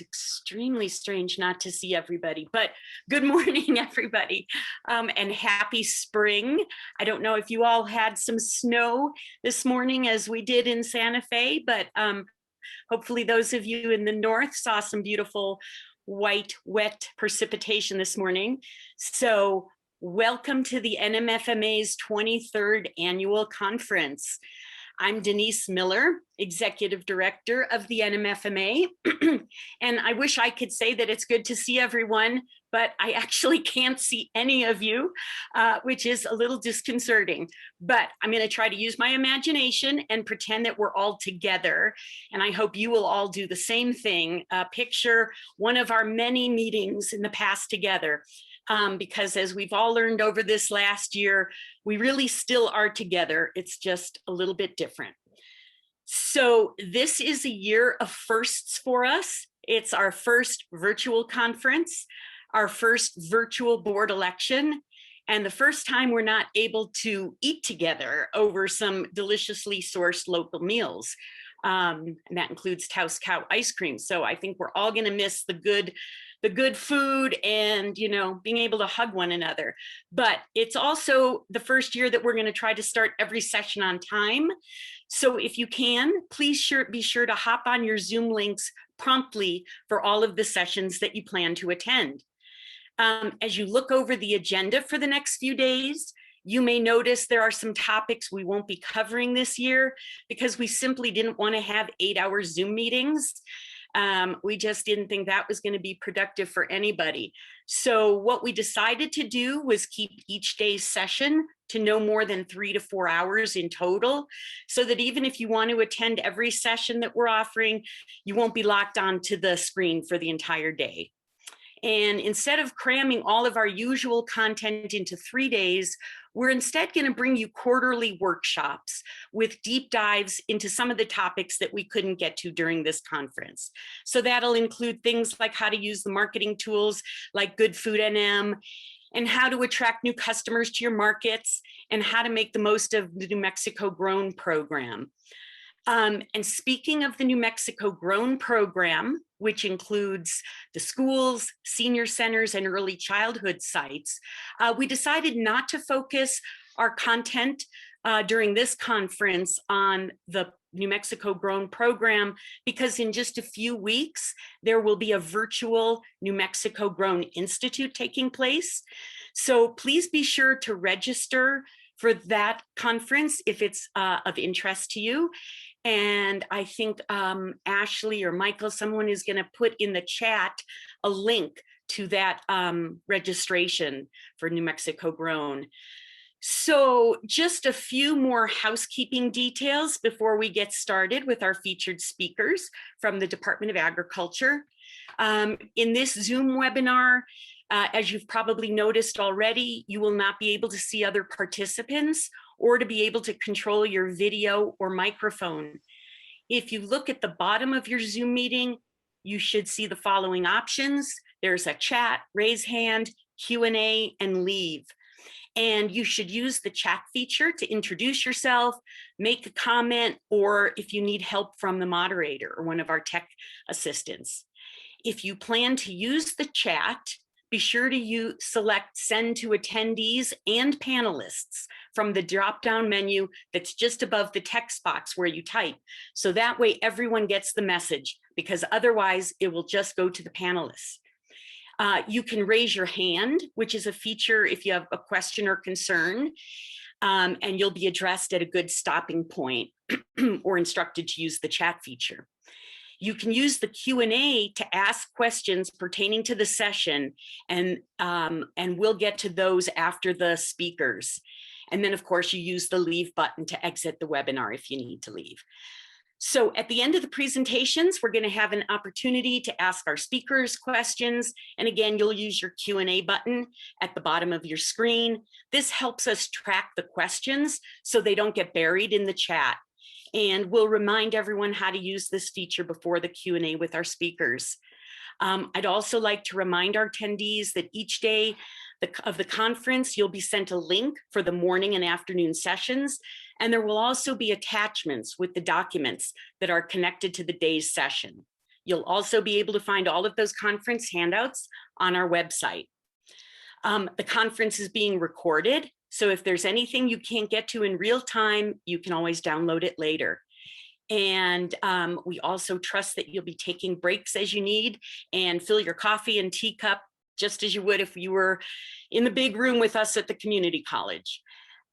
extremely strange not to see everybody, but good morning, everybody, and happy spring. I don't know if you all had some snow this morning as we did in Santa Fe, but hopefully those of you in the north saw some beautiful white, wet precipitation this morning. So welcome to the NMFMA's 23rd annual conference. I'm Denise Miller, Executive Director of the NMFMA, and I wish I could say that it's good to see everyone, but I actually can't see any of you, which is a little disconcerting. But I'm going to try to use my imagination and pretend that we're all together, and I hope you will all do the same thing. Picture one of our many meetings in the past together. Because as we've all learned over this last year, we really still are together. It's just a little bit different. So this is a year of firsts for us. It's our first virtual conference, our first virtual board election, and the first time we're not able to eat together over some deliciously sourced local meals. And that includes Taos Cow ice cream. So I think we're all going to miss the good food and, you know, being able to hug one another. But it's also the first year that we're going to try to start every session on time. So if you can, please be sure to hop on your Zoom links promptly for all of the sessions that you plan to attend. As you look over the agenda for the next few days, you may notice there are some topics we won't be covering this year because we simply didn't want to have 8-hour Zoom meetings. We just didn't think that was going to be productive for anybody. So what we decided to do was keep each day's session to no more than 3 to 4 hours in total, so that even if you want to attend every session that we're offering, you won't be locked onto the screen for the entire day. And instead of cramming all of our usual content into 3 days, we're instead going to bring you quarterly workshops with deep dives into some of the topics that we couldn't get to during this conference. So that'll include things like how to use the marketing tools like Good Food NM, and how to attract new customers to your markets, and how to make the most of the New Mexico Grown program. And speaking of the New Mexico Grown program, which includes the schools, senior centers, and early childhood sites, we decided not to focus our content during this conference on the New Mexico Grown program, because in just a few weeks, there will be a virtual New Mexico Grown Institute taking place. So please be sure to register for that conference if it's of interest to you. And I think Ashley or Michael, someone is going to put in the chat a link to that registration for New Mexico Grown. So just a few more housekeeping details before we get started with our featured speakers from the Department of Agriculture. In this Zoom webinar, as you've probably noticed already, you will not be able to see other participants or to be able to control your video or microphone. If you look at the bottom of your Zoom meeting, you should see the following options. There's a chat, raise hand, Q&A, and leave. And you should use the chat feature to introduce yourself, make a comment, or if you need help from the moderator or one of our tech assistants. If you plan to use the chat, be sure to select Send to Attendees and Panelists from the drop-down menu that's just above the text box where you type. So that way everyone gets the message, because otherwise it will just go to the panelists. You can raise your hand, which is a feature if you have a question or concern, and you'll be addressed at a good stopping point or instructed to use the chat feature. You can use the Q&A to ask questions pertaining to the session, and we'll get to those after the speakers. And then, of course, you use the leave button to exit the webinar if you need to leave. So at the end of the presentations, we're going to have an opportunity to ask our speakers questions. And again, you'll use your Q&A button at the bottom of your screen. This helps us track the questions so they don't get buried in the chat. And we'll remind everyone how to use this feature before the Q&A with our speakers. I'd also like to remind our attendees that each day of the conference, you'll be sent a link for the morning and afternoon sessions, and there will also be attachments with the documents that are connected to the day's session. You'll also be able to find all of those conference handouts on our website. The conference is being recorded, so if there's anything you can't get to in real time, you can always download it later. And we also trust that you'll be taking breaks as you need and fill your coffee and teacup just as you would if you were in the big room with us at the community college.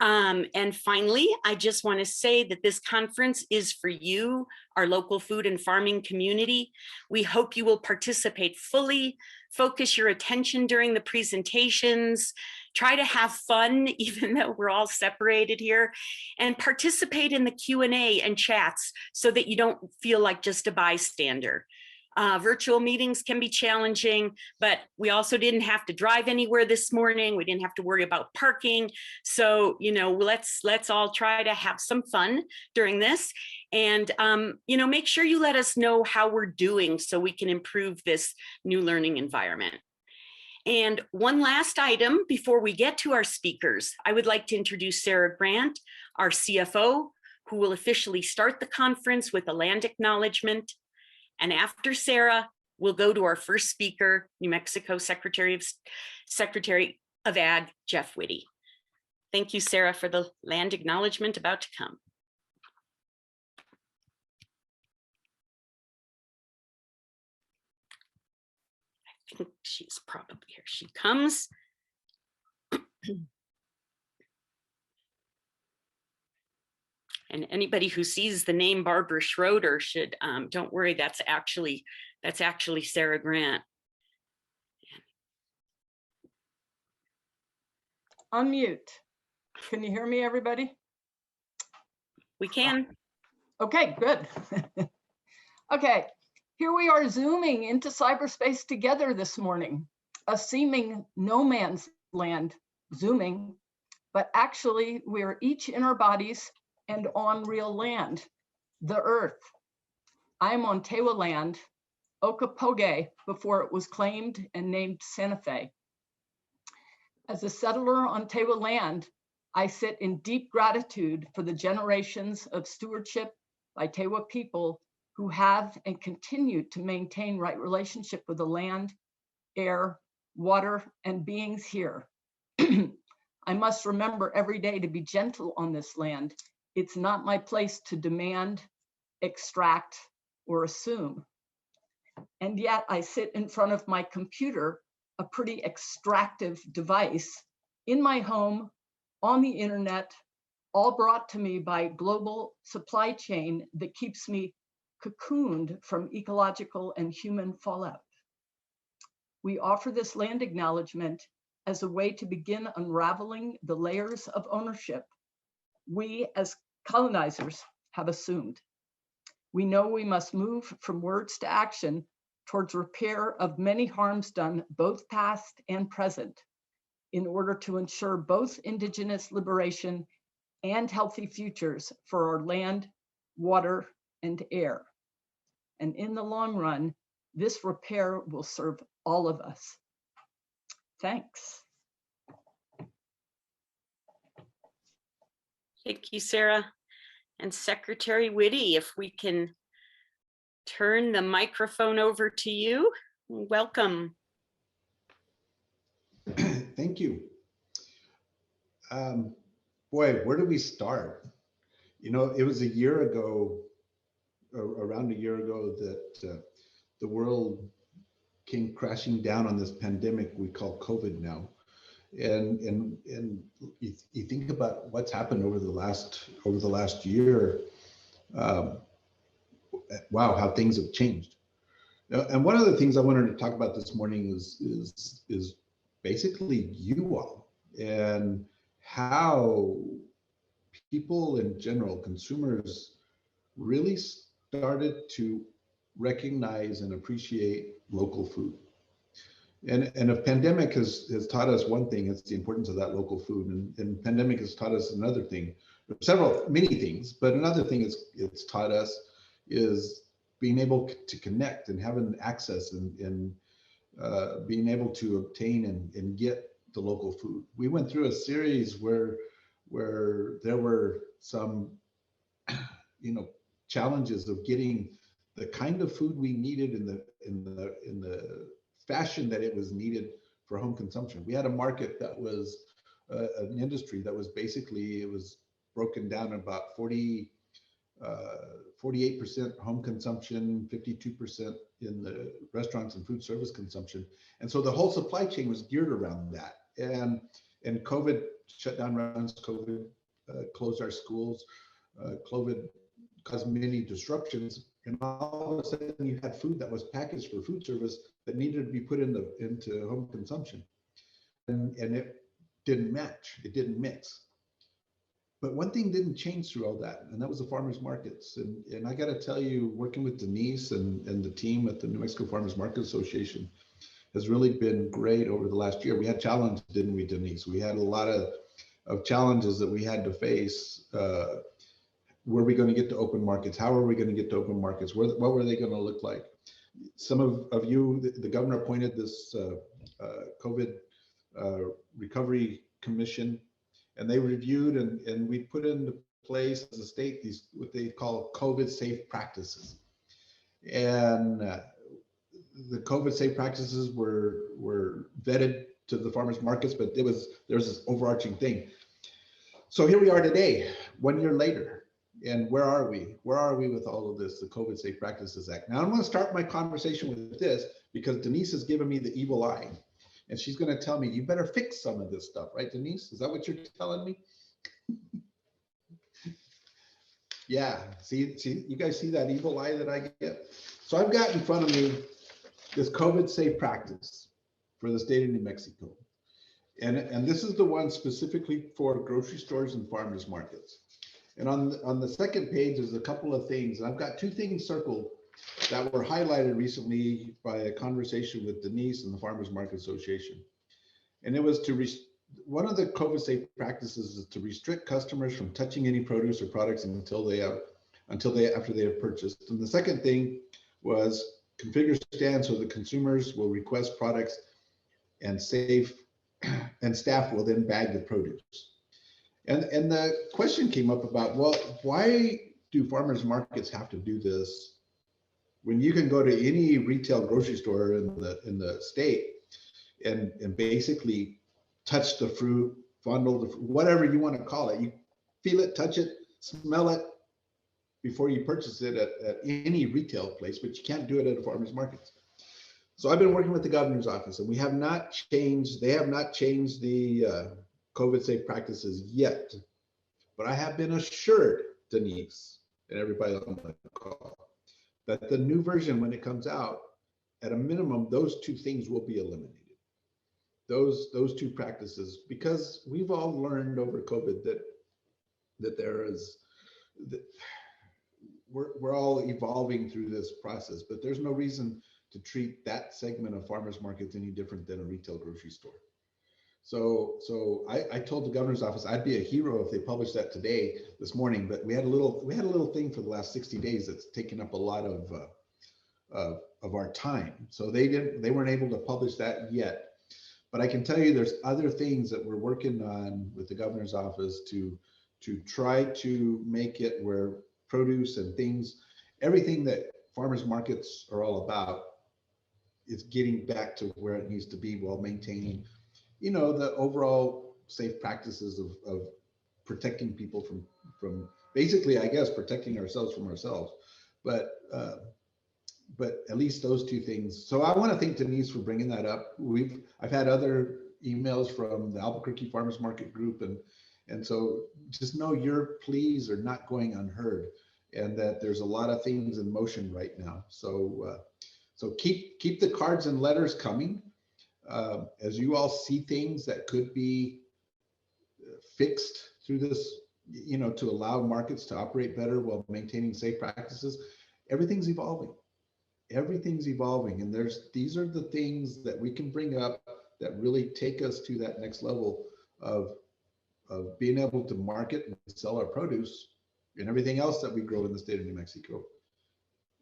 And finally, I just want to say that this conference is for you, our local food and farming community. We hope you will participate fully, focus your attention during the presentations, try to have fun, even though we're all separated here, and participate in the Q&A and chats so that you don't feel like just a bystander. Virtual meetings can be challenging, but we also didn't have to drive anywhere this morning. We didn't have to worry about parking. So, you know, let's all try to have some fun during this. And, you know, make sure you let us know how we're doing so we can improve this new learning environment. And one last item before we get to our speakers, I would like to introduce Sarah Grant, our CFO, who will officially start the conference with a land acknowledgement. And after Sarah, we'll go to our first speaker, New Mexico Secretary of Ag, Jeff Witte. Thank you, Sarah, for the land acknowledgement about to come. I think she's probably here. She comes. And anybody who sees the name Barbara Schroeder should, don't worry, that's actually Sarah Grant. Unmute. Can you hear me, everybody? We can. Okay, good. Okay, here we are zooming into cyberspace together this morning, a seeming no man's land zooming, but actually we're each in our bodies and on real land, the earth. I'm on Tewa land, Okopoge, before it was claimed and named Santa Fe. As a settler on Tewa land, I sit in deep gratitude for the generations of stewardship by Tewa people who have and continue to maintain right relationship with the land, air, water, and beings here. I must remember every day to be gentle on this land. It's not my place to demand, extract, or assume. And yet I sit in front of my computer, a pretty extractive device, in my home, on the internet, all brought to me by global supply chain that keeps me cocooned from ecological and human fallout. We offer this land acknowledgement as a way to begin unraveling the layers of ownership we as colonizers have assumed. We know we must move from words to action towards repair of many harms done both past and present in order to ensure both Indigenous liberation and healthy futures for our land, water, and air. And in the long run, this repair will serve all of us. Thanks. Thank you, Sarah. And Secretary Witte, if we can turn the microphone over to you. Welcome. Thank you. Boy, where do we start? You know, it was a year ago, around a year ago, that the world came crashing down on this pandemic we call COVID now. And you think about what's happened over the last year. Wow, how things have changed. And one of the things I wanted to talk about this morning is basically you all and how people in general, consumers, really started to recognize and appreciate local food. And if pandemic has taught us one thing, it's the importance of that local food. And pandemic has taught us another thing, many things, but another thing it's taught us is being able to connect and having access and being able to obtain and get the local food. We went through a series where there were some, challenges of getting the kind of food we needed in the fashion that it was needed for home consumption. We had a market that was an industry that was basically, it was broken down about 48% home consumption, 52% in the restaurants and food service consumption. And so the whole supply chain was geared around that. And COVID shut down runs, COVID closed our schools, COVID caused many disruptions. And all of a sudden you had food that was packaged for food service that needed to be put into home consumption. And it didn't match, it didn't mix. But one thing didn't change through all that, and that was the farmers markets. And I got to tell you, working with Denise and the team at the New Mexico Farmers Market Association has really been great over the last year. We had challenges, didn't we, Denise? We had a lot of challenges that we had to face. Were we going to get to open markets? How are we going to get to open markets? What were they going to look like? Some of you, the governor appointed this COVID recovery commission, and they reviewed and we put into place as a state these what they call COVID safe practices. And the COVID safe practices were vetted to the farmers markets, but there's this overarching thing. So here we are today, 1 year later, and where are we? Where are we with all of this, the COVID Safe Practices Act? Now I'm going to start my conversation with this because Denise has given me the evil eye. And she's going to tell me, you better fix some of this stuff, right, Denise? Is that what you're telling me? Yeah, see, you guys see that evil eye that I get? So I've got in front of me this COVID safe practice for the state of New Mexico. And this is the one specifically for grocery stores and farmers markets. And on the second page is a couple of things. And I've got two things circled that were highlighted recently by a conversation with Denise and the Farmers Market Association. And it was one of the COVID safe practices is to restrict customers from touching any produce or products after they have purchased. And the second thing was configure stands so the consumers will request products and staff will then bag the produce. And the question came up about, well, why do farmers markets have to do this when you can go to any retail grocery store in the state and basically touch the fruit, fondle the fruit, whatever you want to call it, you feel it, touch it, smell it before you purchase it at any retail place, but you can't do it at a farmer's market. So I've been working with the governor's office, and they have not changed the COVID safe practices yet, but I have been assured, Denise and everybody on the call, that the new version, when it comes out, at a minimum, those two things will be eliminated. Those two practices, because we've all learned over COVID that we're all evolving through this process, but there's no reason to treat that segment of farmers markets any different than a retail grocery store. So I told the governor's office I'd be a hero if they published that this morning, but we had a little thing for the last 60 days that's taken up a lot of our time. So they weren't able to publish that yet. But I can tell you there's other things that we're working on with the governor's office to try to make it where produce and everything that farmers markets are all about is getting back to where it needs to be while maintaining, the overall safe practices of protecting people from basically, I guess, protecting ourselves from ourselves. But at least those two things. So I want to thank Denise for bringing that up. I've had other emails from the Albuquerque Farmers Market Group, and so just know your pleas are not going unheard, and that there's a lot of things in motion right now. So keep the cards and letters coming. As you all see things that could be fixed through this, to allow markets to operate better while maintaining safe practices, everything's evolving. Everything's evolving, and these are the things that we can bring up that really take us to that next level of being able to market and sell our produce and everything else that we grow in the state of New Mexico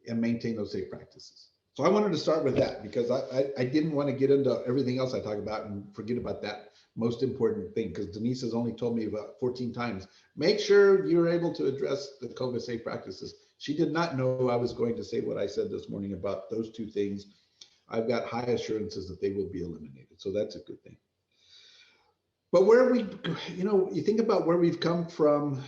and maintain those safe practices. So I wanted to start with that because I didn't want to get into everything else I talk about and forget about that most important thing, because Denise has only told me about 14 times, make sure you're able to address the COVID safe practices. She did not know I was going to say what I said this morning about those two things. I've got high assurances that they will be eliminated. So that's a good thing. But where we, you think about where we've come from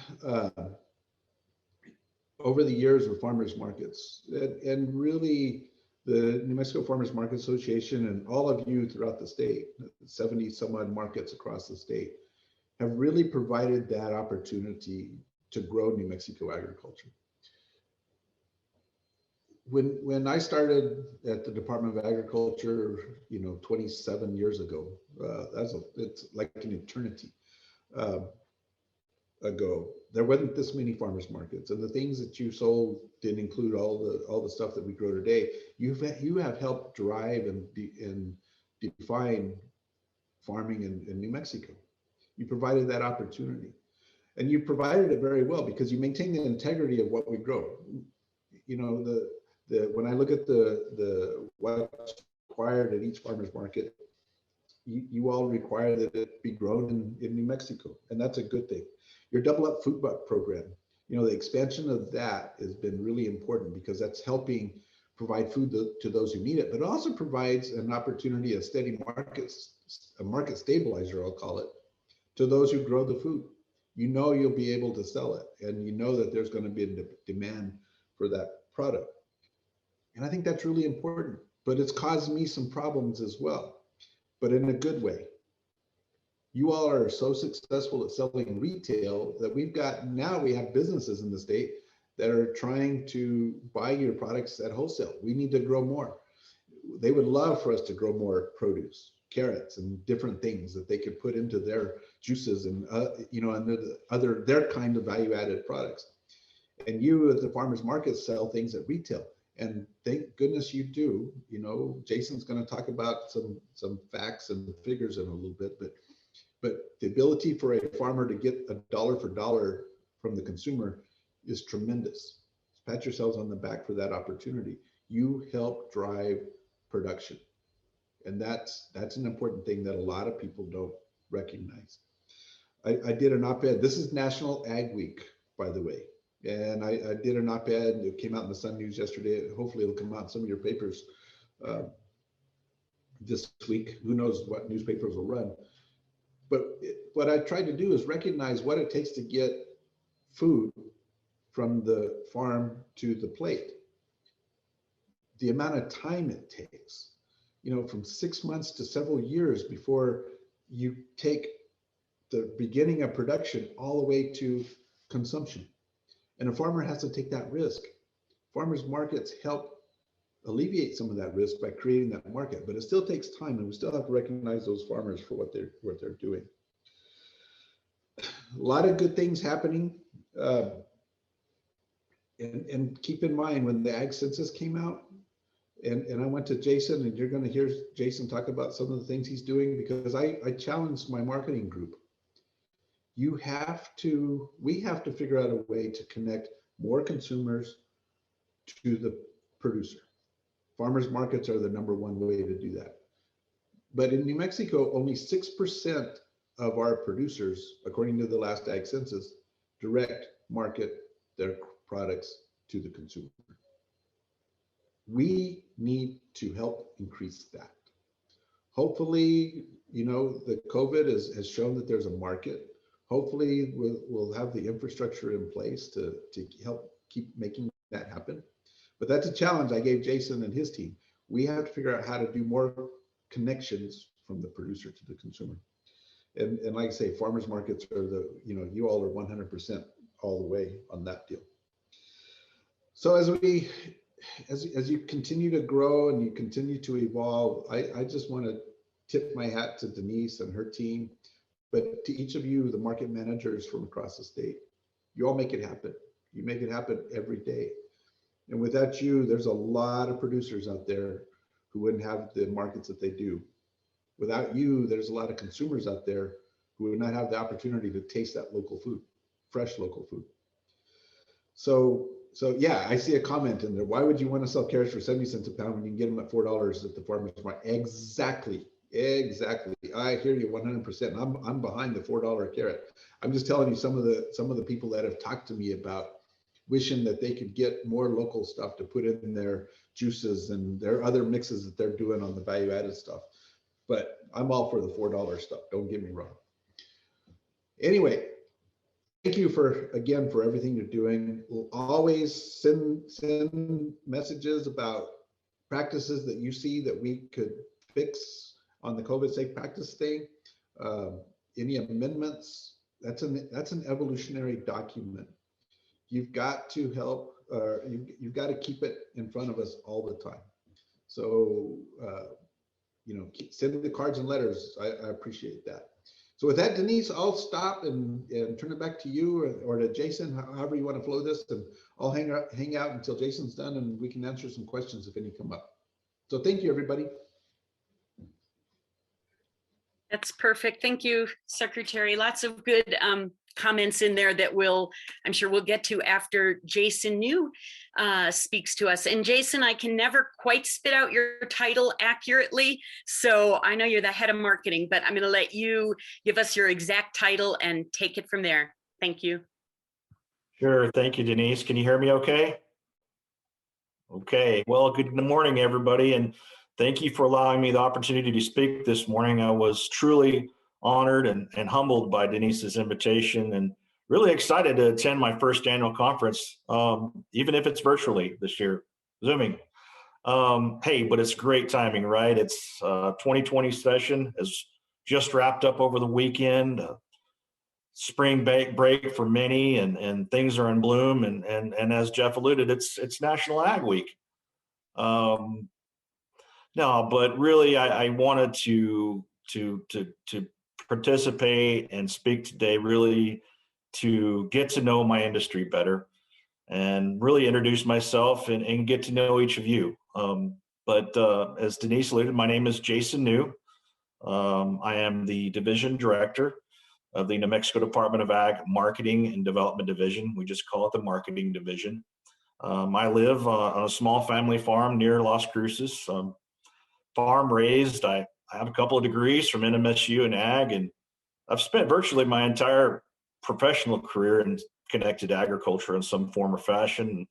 over the years with farmers markets, and really the New Mexico Farmers Market Association and all of you throughout the state, 70 some odd markets across the state, have really provided that opportunity to grow New Mexico agriculture. When I started at the Department of Agriculture, 27 years ago, it's like an eternity ago. There wasn't this many farmers markets, and the things that you sold didn't include all the stuff that we grow today. You have helped drive and define farming in New Mexico. You provided that opportunity, and you provided it very well because you maintain the integrity of what we grow. When I look at the what's required at each farmer's market, you all require that it be grown in New Mexico, and that's a good thing. Your Double Up Food Buck program, the expansion of that has been really important because that's helping provide food to those who need it, but it also provides an opportunity, a steady market, a market stabilizer, I'll call it, to those who grow the food. You'll be able to sell it, and that there's going to be a demand for that product. And I think that's really important, but it's caused me some problems as well, but in a good way. You all are so successful at selling retail that we have businesses in the state that are trying to buy your products at wholesale. We need to grow more. They would love for us to grow more produce, carrots, and different things that they could put into their juices and and their kind of value-added products. And you at the farmers market sell things at retail, and thank goodness you do. Jason's going to talk about some facts and figures in a little bit, but the ability for a farmer to get a dollar for dollar from the consumer is tremendous. Pat yourselves on the back for that opportunity. You help drive production, and that's an important thing that a lot of people don't recognize. I did an op-ed. This is National Ag Week, by the way. And I did an op-ed. It came out in the Sun News yesterday. Hopefully it'll come out in some of your papers this week. Who knows what newspapers will run. But what I tried to do is recognize what it takes to get food from the farm to the plate. The amount of time it takes, from 6 months to several years before you take the beginning of production all the way to consumption. And a farmer has to take that risk. Farmers markets help alleviate some of that risk by creating that market, but it still takes time, and we still have to recognize those farmers for what they're doing. A lot of good things happening. And keep in mind, when the ag census came out, and I went to Jason, and you're going to hear Jason talk about some of the things he's doing, because I challenged my marketing group. We have to figure out a way to connect more consumers to the producer. Farmers markets are the #1 way to do that. But in New Mexico, only 6% of our producers, according to the last ag census, direct market their products to the consumer. We need to help increase that. Hopefully, the COVID has shown that there's a market. Hopefully we'll have the infrastructure in place to help keep making that happen. But that's a challenge I gave Jason and his team. We have to figure out how to do more connections from the producer to the consumer. And like I say, farmers markets are you all are 100% all the way on that deal. So as you continue to grow and you continue to evolve, I just want to tip my hat to Denise and her team, but to each of you, the market managers from across the state. You all make it happen. You make it happen every day. And without you, there's a lot of producers out there who wouldn't have the markets that they do. Without you, there's a lot of consumers out there who would not have the opportunity to taste that local food, fresh local food. So yeah, I see a comment in there. Why would you want to sell carrots for 70 cents a pound when you can get them at $4 at the farmer's market? Exactly. I hear you 100%. I'm behind the $4 carrot. I'm just telling you some of the people that have talked to me about wishing that they could get more local stuff to put in their juices and their other mixes that they're doing on the value added stuff. But I'm all for the $4 stuff. Don't get me wrong. Anyway, thank you again for everything you're doing. We'll always send messages about practices that you see that we could fix on the COVID safe practice thing. Any amendments, that's an evolutionary document. You've got to help, you've got to keep it in front of us all the time. So, send the cards and letters. I appreciate that. So with that, Denise, I'll stop and turn it back to you or to Jason, however you want to flow this, and I'll hang out until Jason's done and we can answer some questions if any come up. So thank you, everybody. That's perfect. Thank you, Secretary. Lots of good comments in there that I'm sure we'll get to after Jason New speaks to us. And Jason, I can never quite spit out your title accurately. So I know you're the head of marketing, but I'm going to let you give us your exact title and take it from there. Thank you. Sure. Thank you, Denise. Can you hear me okay? Okay. Well, good morning, everybody. And thank you for allowing me the opportunity to speak this morning. I was truly honored and humbled by Denise's invitation and really excited to attend my first annual conference, even if it's virtually this year, Zooming. Hey, but it's great timing, right? It's 2020 session has just wrapped up over the weekend, spring break for many, and things are in bloom. And as Jeff alluded, it's National Ag Week. No, but really, I wanted to participate and speak today, really to get to know my industry better and really introduce myself and get to know each of you. But as Denise alluded, my name is Jason New. I am the Division Director of the New Mexico Department of Ag Marketing and Development Division. We just call it the Marketing Division. I live on a small family farm near Las Cruces. Farm raised. I have a couple of degrees from NMSU in ag, and I've spent virtually my entire professional career in connected agriculture in some form or fashion.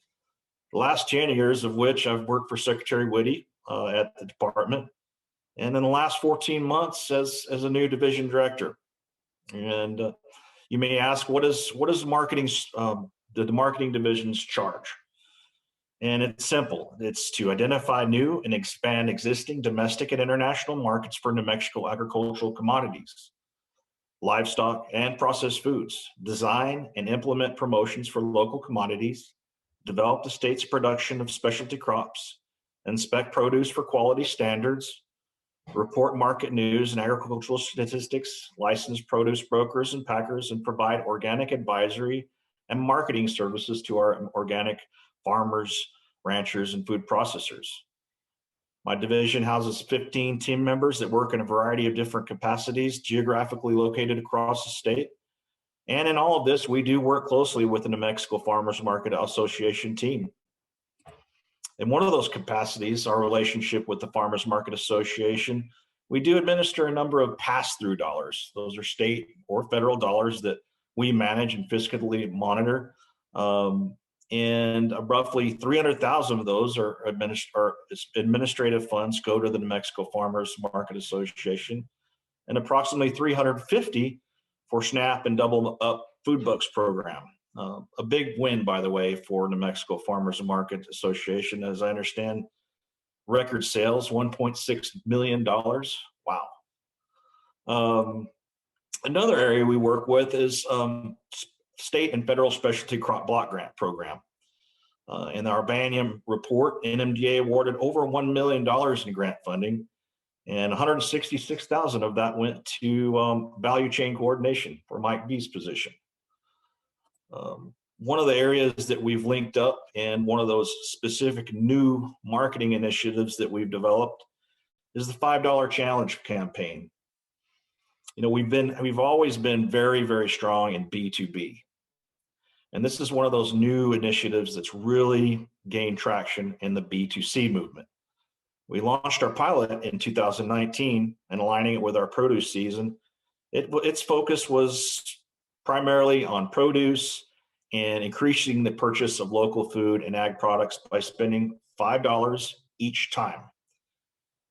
The last 10 years of which I've worked for Secretary Witte at the department, and in the last 14 months as a new division director. And you may ask, what is marketing? The marketing division's charge? And it's simple. It's to identify new and expand existing domestic and international markets for New Mexico agricultural commodities, livestock, and processed foods, design and implement promotions for local commodities, develop the state's production of specialty crops, inspect produce for quality standards, report market news and agricultural statistics, license produce brokers and packers, and provide organic advisory and marketing services to our organic farmers, ranchers, and food processors. My division houses 15 team members that work in a variety of different capacities, geographically located across the state. And in all of this, we do work closely with the New Mexico Farmers Market Association team. In one of those capacities, our relationship with the Farmers Market Association, we do administer a number of pass-through dollars. Those are state or federal dollars that we manage and fiscally monitor. And roughly 300,000 of those are administrative funds go to the New Mexico Farmers Market Association, and approximately 350 for SNAP and Double Up Food Bucks program. A big win, by the way, for New Mexico Farmers Market Association. As I understand, record sales, $1.6 million. Wow. Another area we work with is state and federal specialty crop block grant program. In our Banyan report, NMDA awarded over $1 million in grant funding, and 166,000 of that went to value chain coordination for Mike B's position. One of the areas that we've linked up and one of those specific new marketing initiatives that we've developed is the $5 challenge campaign. You know, we've always been very, very strong in B2B. And this is one of those new initiatives that's really gained traction in the B2C movement. We launched our pilot in 2019 and aligning it with our produce season. Its focus was primarily on produce and increasing the purchase of local food and ag products by spending $5 each time.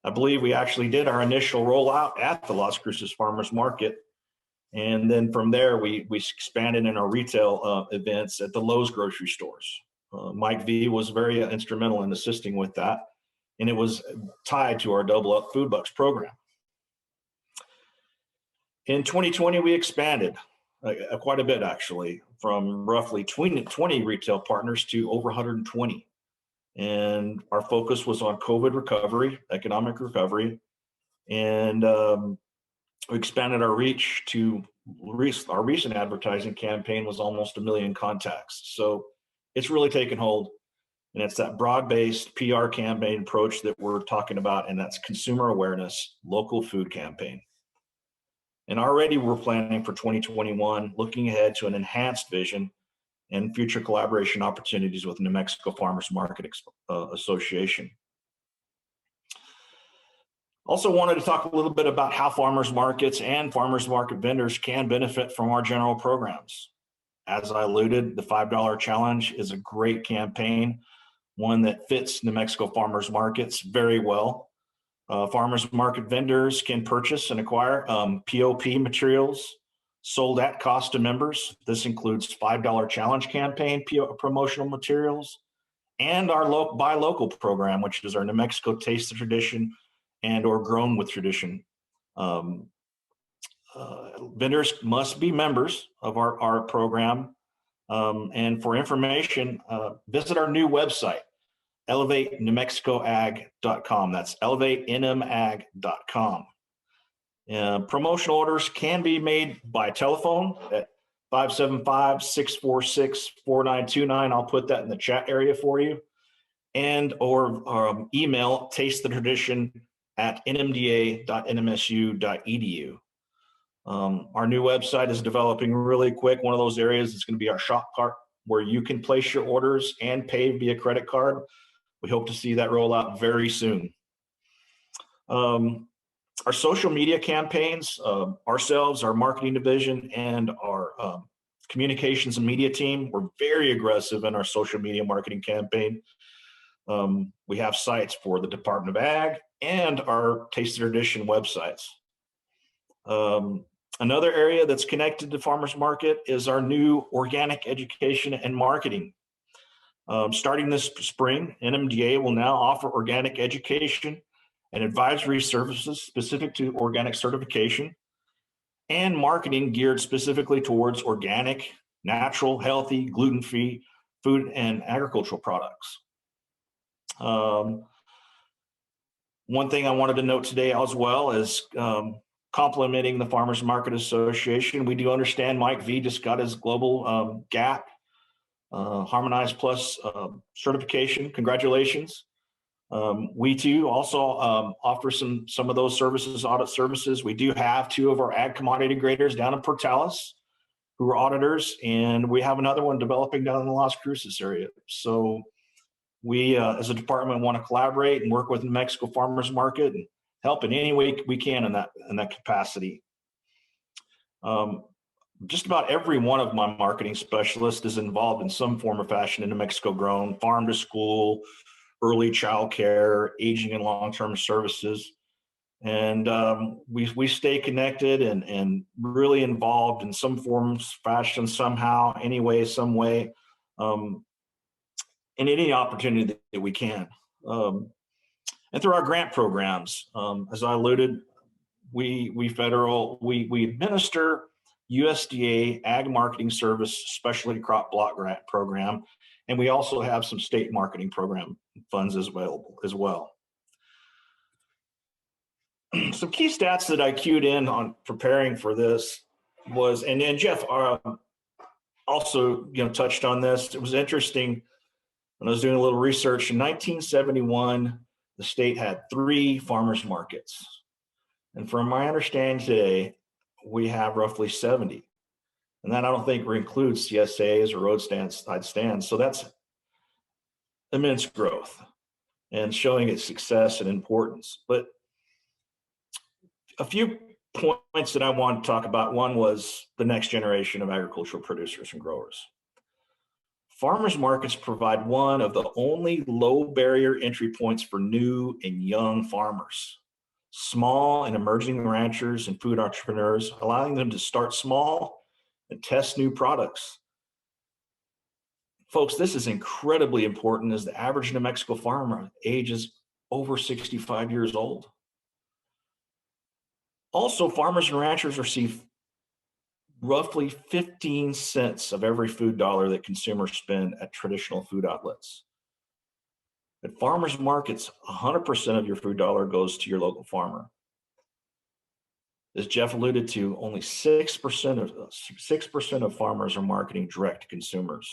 I believe we actually did our initial rollout at the Las Cruces Farmers Market. And then from there, we expanded in our retail events at the Lowe's grocery stores. Mike V was very instrumental in assisting with that. And it was tied to our Double Up Food Bucks program. In 2020, we expanded quite a bit, actually, from roughly 20 retail partners to over 120. And our focus was on COVID recovery, economic recovery, and we expanded our reach to our recent advertising campaign was almost 1 million contacts. So it's really taken hold. And it's that broad-based PR campaign approach that we're talking about, and that's consumer awareness, local food campaign. And already we're planning for 2021, looking ahead to an enhanced vision and future collaboration opportunities with New Mexico Farmers Market Association. Also wanted to talk a little bit about how farmers markets and farmers market vendors can benefit from our general programs. As I alluded, the $5 challenge is a great campaign, one that fits New Mexico farmers markets very well. Farmers market vendors can purchase and acquire POP materials sold at cost to members. This includes $5 challenge campaign promotional materials and our Buy Local program, which is our New Mexico Taste the Tradition and or Grown with Tradition. Vendors must be members of our program. And for information, visit our new website, elevatenewmexicoag.com. That's elevatenmag.com. Promotional orders can be made by telephone at 575-646-4929. I'll put that in the chat area for you. And or email tastethetradition@nmda.nmsu.edu. Our new website is developing really quick. One of those areas is going to be our shop cart where you can place your orders and pay via credit card. We hope to see that roll out very soon. Our social media campaigns, ourselves, our marketing division, and our communications and media team, we're very aggressive in our social media marketing campaign. We have sites for the Department of Ag and our Taste the Tradition websites. Another area that's connected to farmers market is our new organic education and marketing. Starting this spring, NMDA will now offer organic education and advisory services specific to organic certification and marketing geared specifically towards organic, natural, healthy, gluten-free food and agricultural products. One thing I wanted to note today as well is complimenting the Farmers Market Association. We do understand Mike V just got his global GAP Harmonized Plus certification. Congratulations. We too also offer some of those services, audit services. We do have 2 of our ag commodity graders down in Portales who are auditors, and we have another one developing down in the Las Cruces area. So we, as a department, want to collaborate and work with New Mexico Farmers Market and help in any way we can in that capacity. Just about every one of my marketing specialists is involved in some form or fashion in New Mexico Grown, farm to school, early child care, aging and long-term services. And we stay connected and really involved in some form, fashion, somehow, any way, some way, in any opportunity that we can. And through our grant programs, as I alluded, we administer USDA Ag Marketing Service Specialty Crop Block Grant Program, and we also have some state marketing program funds available as well. Some key stats that I queued in on preparing for this was, and Jeff also touched on this. It was interesting when I was doing a little research. In 1971, the state had 3 farmers markets, and from my understanding today, we have roughly 70, and that I don't think includes CSAs or roadside stands. So that's immense growth and showing its success and importance. But a few points that I want to talk about. One was the next generation of agricultural producers and growers. Farmers markets provide one of the only low barrier entry points for new and young farmers, small and emerging ranchers and food entrepreneurs, allowing them to start small and test new products. Folks, this is incredibly important as the average New Mexico farmer ages over 65 years old. Also, farmers and ranchers receive roughly 15 cents of every food dollar that consumers spend at traditional food outlets. At farmers markets, 100% of your food dollar goes to your local farmer. As Jeff alluded to, only 6% of farmers are marketing direct to consumers.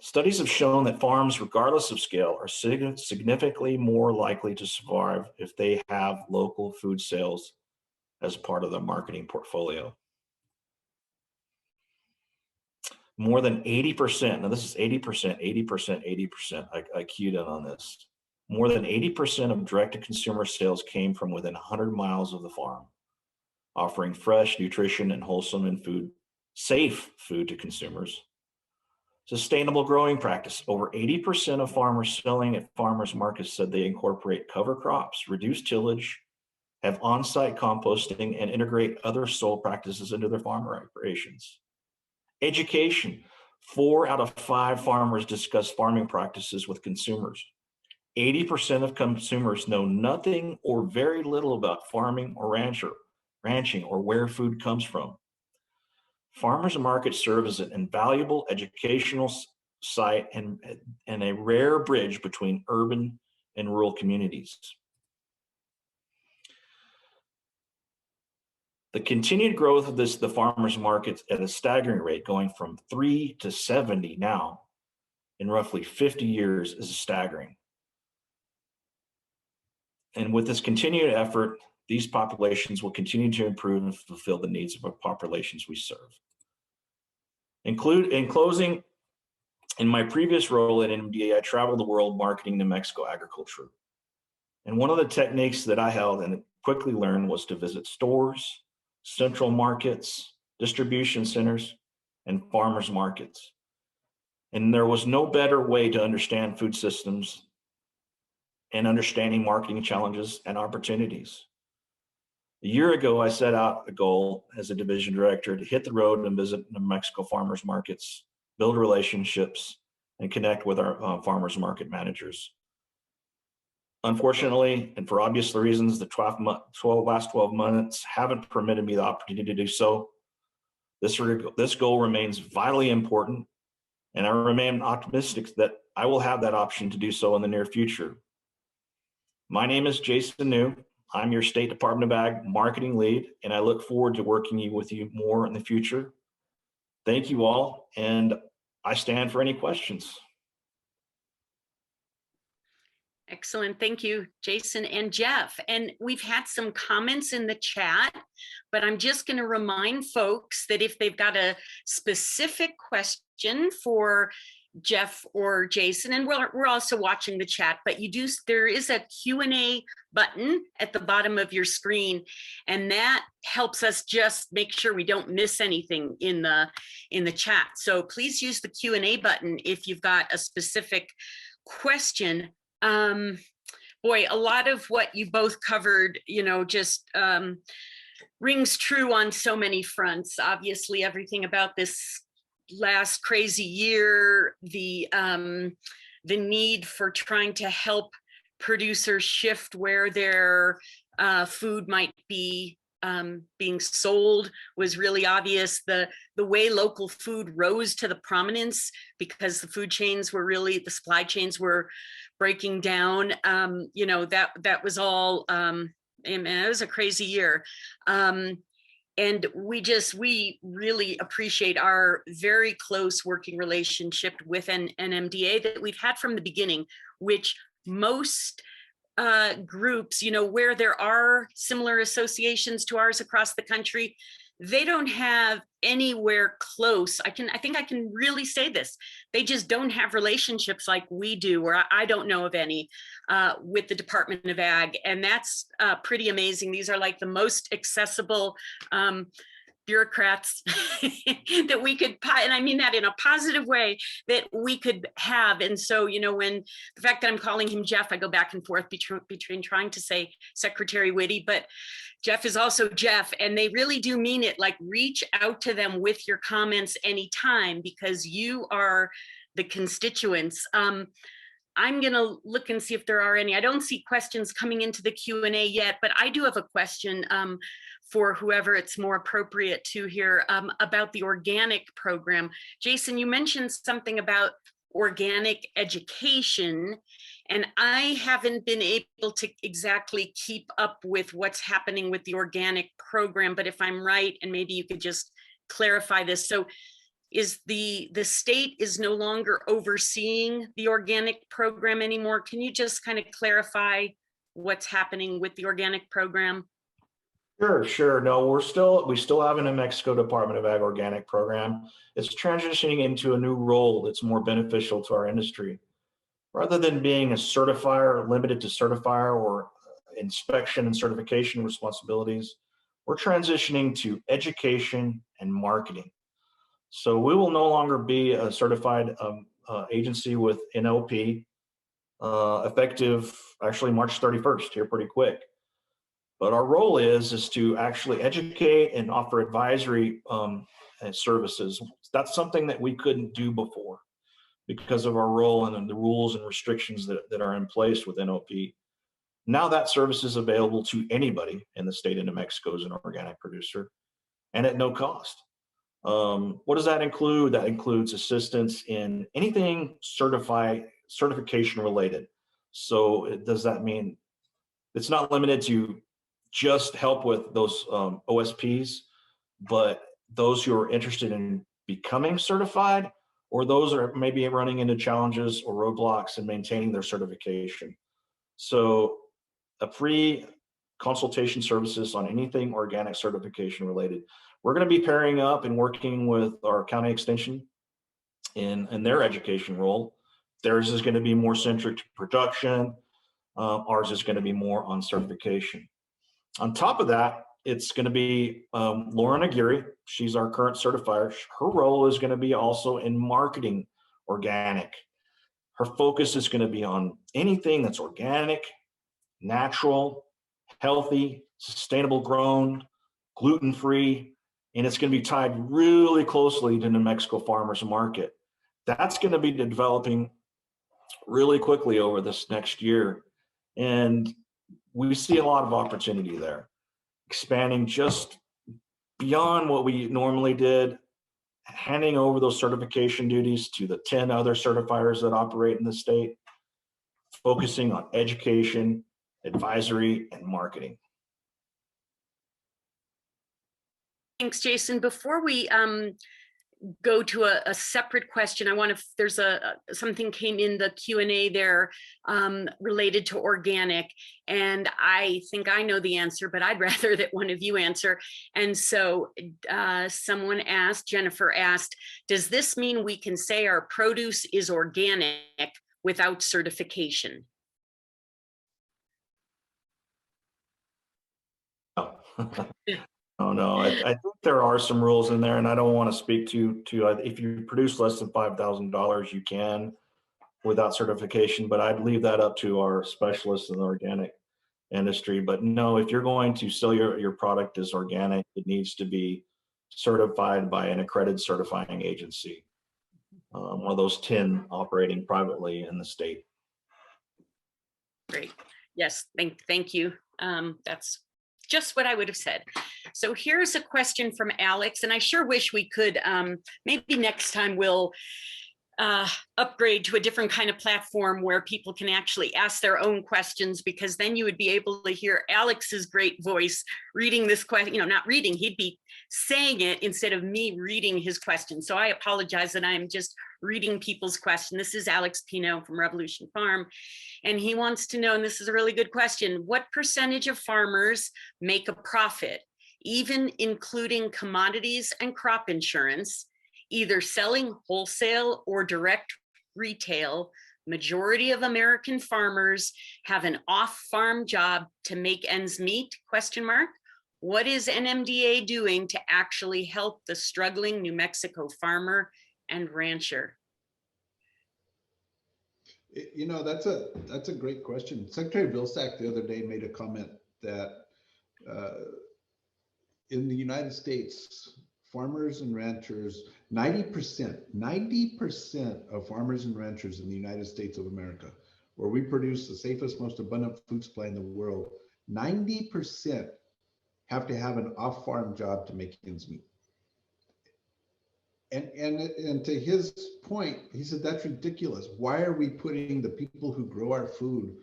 Studies have shown that farms, regardless of scale, are significantly more likely to survive if they have local food sales as part of their marketing portfolio. More than 80%, now this is 80%, I keyed in on this. More than 80% of direct-to-consumer sales came from within 100 miles of the farm, offering fresh, nutrition, and wholesome and safe food to consumers. Sustainable growing practice. Over 80% of farmers selling at farmers markets said they incorporate cover crops, reduce tillage, have on-site composting, and integrate other soil practices into their farm operations. Education. 4 out of 5 farmers discuss farming practices with consumers. 80% of consumers know nothing or very little about farming or ranching or where food comes from. Farmers markets serve as an invaluable educational site and a rare bridge between urban and rural communities. The continued growth of the farmers markets at a staggering rate, going from 3 to 70 now in roughly 50 years, is staggering. And with this continued effort, these populations will continue to improve and fulfill the needs of the populations we serve. In closing, in my previous role at NMDA, I traveled the world marketing New Mexico agriculture. And one of the techniques that I held and quickly learned was to visit stores, central markets, distribution centers, and farmers markets. And there was no better way to understand food systems and understanding marketing challenges and opportunities. A year ago, I set out a goal as a division director to hit the road and visit New Mexico farmers markets, build relationships, and connect with our farmers market managers. Unfortunately, and for obvious reasons, the last 12 months haven't permitted me the opportunity to do so. This goal remains vitally important, and I remain optimistic that I will have that option to do so in the near future. My name is Jason New. I'm your State Department of Ag marketing lead, and I look forward to working with you more in the future. Thank you all, and I stand for any questions. Excellent. Thank you, Jason and Jeff. And we've had some comments in the chat, but I'm just going to remind folks that if they've got a specific question for Jeff or Jason, and we're also watching the chat, but there is a Q&A button at the bottom of your screen, and that helps us just make sure we don't miss anything in the chat. So please use the Q&A button if you've got a specific question. Boy, a lot of what you both covered, just rings true on so many fronts. Obviously, everything about this last crazy year, the need for trying to help producers shift where their food might be being sold was really obvious. The way local food rose to the prominence because the supply chains were breaking down. That was all, it was a crazy year. And we really appreciate our very close working relationship with NMDA that we've had from the beginning, which most groups, where there are similar associations to ours across the country, they don't have anywhere close. I think I can really say this. They just don't have relationships like we do, or I don't know of any, with the Department of Ag. And that's pretty amazing. These are like the most accessible bureaucrats that we could, and I mean that in a positive way, that we could have. And so, you know, when the fact that I'm calling him Jeff, I go back and forth between trying to say Secretary Witte, but Jeff is also Jeff, and they really do mean it. Like, reach out to them with your comments anytime, because you are the constituents. I'm going to look and see if there are any. I don't see questions coming into the Q&A yet, but I do have a question for whoever it's more appropriate to here about the organic program. Jason, you mentioned something about organic education, and I haven't been able to exactly keep up with what's happening with the organic program, but if I'm right, and maybe you could just clarify this. So is the state is no longer overseeing the organic program anymore? Can you just kind of clarify what's happening with the organic program? Sure. No, we still have a New Mexico Department of Ag organic program. It's transitioning into a new role that's more beneficial to our industry. Rather than being a certifier, limited to certifier or inspection and certification responsibilities, we're transitioning to education and marketing. So we will no longer be a certified agency with NOP, effective actually March 31st, here pretty quick. But our role is to actually educate and offer advisory services. That's something that we couldn't do before because of our role and the rules and restrictions that are in place with NOP. Now that service is available to anybody in the state of New Mexico as an organic producer, and at no cost. What does that include? That includes assistance in anything certification related. So does that mean it's not limited to just help with those OSPs, but those who are interested in becoming certified, or those are maybe running into challenges or roadblocks in maintaining their certification. So a free consultation services on anything organic certification related. We're going to be pairing up and working with our county extension in their education role. Theirs is going to be more centric to production. Ours is going to be more on certification. On top of that, it's going to be Lauren Aguirre. She's our current certifier. Her role is going to be also in marketing organic. Her focus is going to be on anything that's organic, natural, healthy, sustainable grown, gluten-free, and it's going to be tied really closely to New Mexico farmers market. That's going to be developing really quickly over this next year. And we see a lot of opportunity there, expanding just beyond what we normally did, handing over those certification duties to the 10 other certifiers that operate in the state, focusing on education, advisory, and marketing. Thanks, Jason. Before we go to a separate question, I want to, there's something came in the Q&A there related to organic, and I think I know the answer, but I'd rather that one of you answer. And so someone asked, Jennifer asked, does this mean we can say our produce is organic without certification? Oh no, I think there are some rules in there, and I don't want to speak to if you produce less than $5,000, you can without certification, but I'd leave that up to our specialists in the organic industry. But no, if you're going to sell your product as organic, it needs to be certified by an accredited certifying agency, one of those 10 operating privately in the state. Great. Yes, thank you. That's just what I would have said. So here's a question from Alex, and I sure wish we could, maybe next time we'll upgrade to a different kind of platform where people can actually ask their own questions, because then you would be able to hear Alex's great voice reading this question, not reading, he'd be saying it instead of me reading his question. So I apologize that I'm just reading people's question. This is Alex Pino from Revolution Farm, and he wants to know, and this is a really good question, what percentage of farmers make a profit, even including commodities and crop insurance, either selling wholesale or direct retail? Majority of American farmers have an off-farm job to make ends meet, ? What is NMDA doing to actually help the struggling New Mexico farmer and rancher? You know, that's a great question. Secretary Vilsack the other day made a comment that in the United States, farmers and ranchers, 90% of farmers and ranchers in the United States of America, where we produce the safest, most abundant food supply in the world, 90% have to have an off-farm job to make ends meet. And to his point, he said, that's ridiculous. Why are we putting the people who grow our food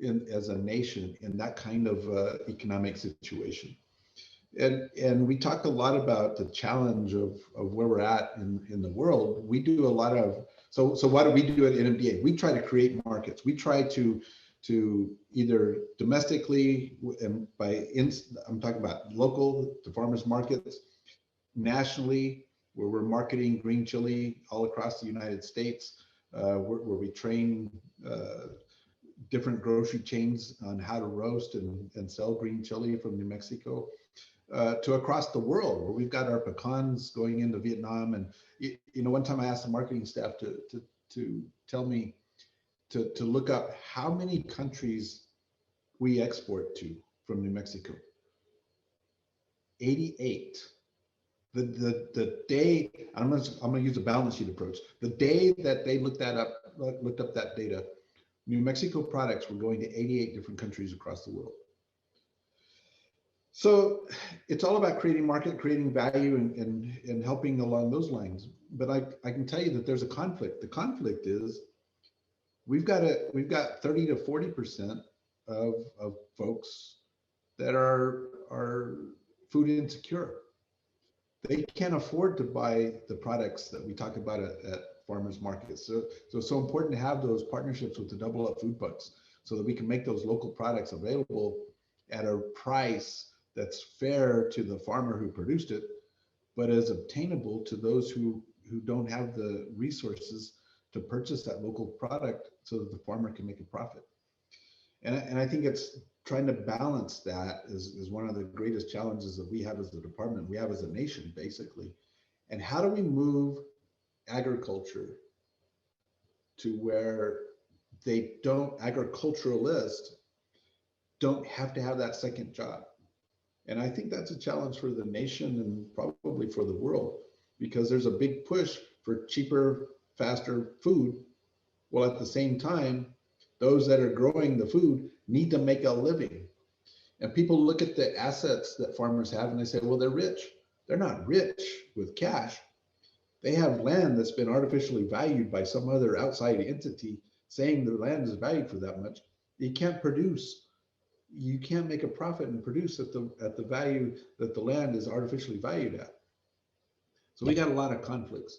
in as a nation in that kind of economic situation? And we talk a lot about the challenge of where we're at in the world. We do a lot of, so what do we do at NMDA? We try to create markets. We try to either domestically, and I'm talking about local to farmers markets, nationally, where we're marketing green chili all across the United States, where we train different grocery chains on how to roast and sell green chili from New Mexico, to across the world, where we've got our pecans going into Vietnam. And you know, one time I asked the marketing staff to tell me to look up how many countries we export to from New Mexico. 88. The day, I'm gonna use a balance sheet approach. The day that they looked up that data, New Mexico products were going to 88 different countries across the world. So it's all about creating market, creating value, and helping along those lines. But I can tell you that there's a conflict. The conflict is we've got 30 to 40% of folks that are food insecure. They can't afford to buy the products that we talk about at farmers markets. So it's so important to have those partnerships with the Double Up Food Bucks so that we can make those local products available at a price that's fair to the farmer who produced it, but is obtainable to those who don't have the resources to purchase that local product so that the farmer can make a profit. And I think it's trying to balance that is one of the greatest challenges that we have as a department, we have as a nation, basically. And how do we move agriculture to where agriculturalists don't have to have that second job? And I think that's a challenge for the nation and probably for the world, because there's a big push for cheaper, faster food. Well, at the same time, those that are growing the food need to make a living. And people look at the assets that farmers have and they say, well, they're rich. They're not rich with cash. They have land that's been artificially valued by some other outside entity saying the land is valued for that much. You can't produce. You can't make a profit and produce at the value that the land is artificially valued at. So we got a lot of conflicts.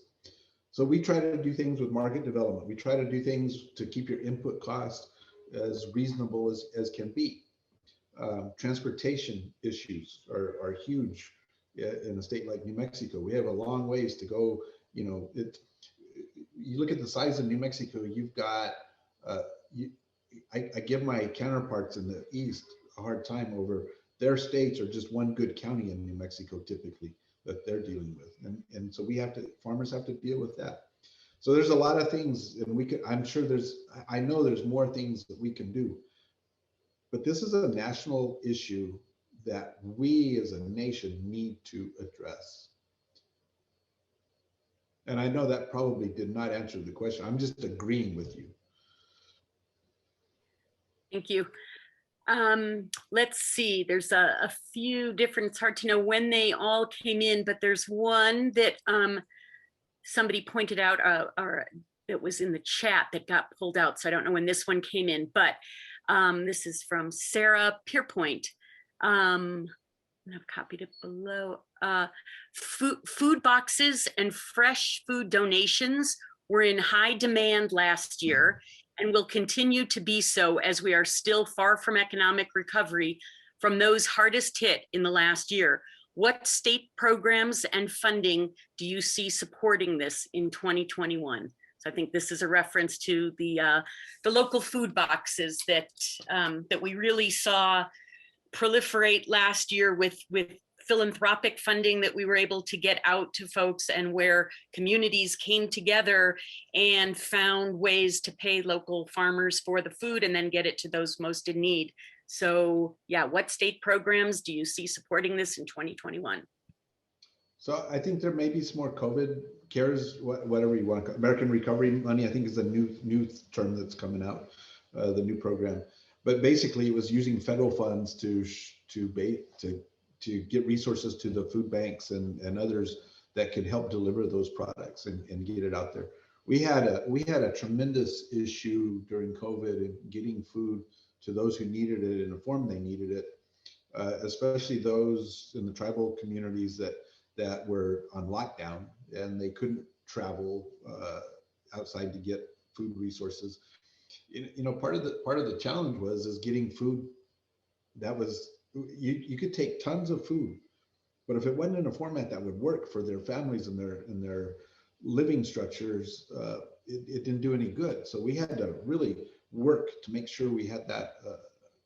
So we try to do things with market development. We try to do things to keep your input costs as reasonable as can be. Transportation issues are huge in a state like New Mexico. We have a long ways to go. You know, you look at the size of New Mexico, you've got, I give my counterparts in the East a hard time over their states are just one good county in New Mexico typically that they're dealing with. And so farmers have to deal with that. So there's a lot of things, and I know there's more things that we can do, but this is a national issue that we as a nation need to address. And I know that probably did not answer the question. I'm just agreeing with you. Thank you. Let's see, there's a few different, it's hard to know when they all came in, but there's one that somebody pointed out, or it was in the chat that got pulled out. So I don't know when this one came in, but this is from Sarah Pierpoint. I've copied it below. Food boxes and fresh food donations were in high demand last year and will continue to be so as we are still far from economic recovery from those hardest hit in the last year. What state programs and funding do you see supporting this in 2021? So I think this is a reference to the local food boxes that we really saw proliferate last year with philanthropic funding that we were able to get out to folks, and where communities came together and found ways to pay local farmers for the food and then get it to those most in need. So yeah, what state programs do you see supporting this in 2021? So I think there may be some more COVID cares, whatever you want to call it. American Recovery Money, I think is the new term that's coming out, the new program. But basically it was using federal funds to get resources to the food banks and others that could help deliver those products and get it out there. We had a tremendous issue during COVID in getting food to those who needed it in the form they needed it, especially those in the tribal communities that were on lockdown and they couldn't travel outside to get food resources. You know, part of the challenge was getting food that was, you could take tons of food, but if it wasn't in a format that would work for their families and their living structures, it didn't do any good. So we had to really work to make sure we had that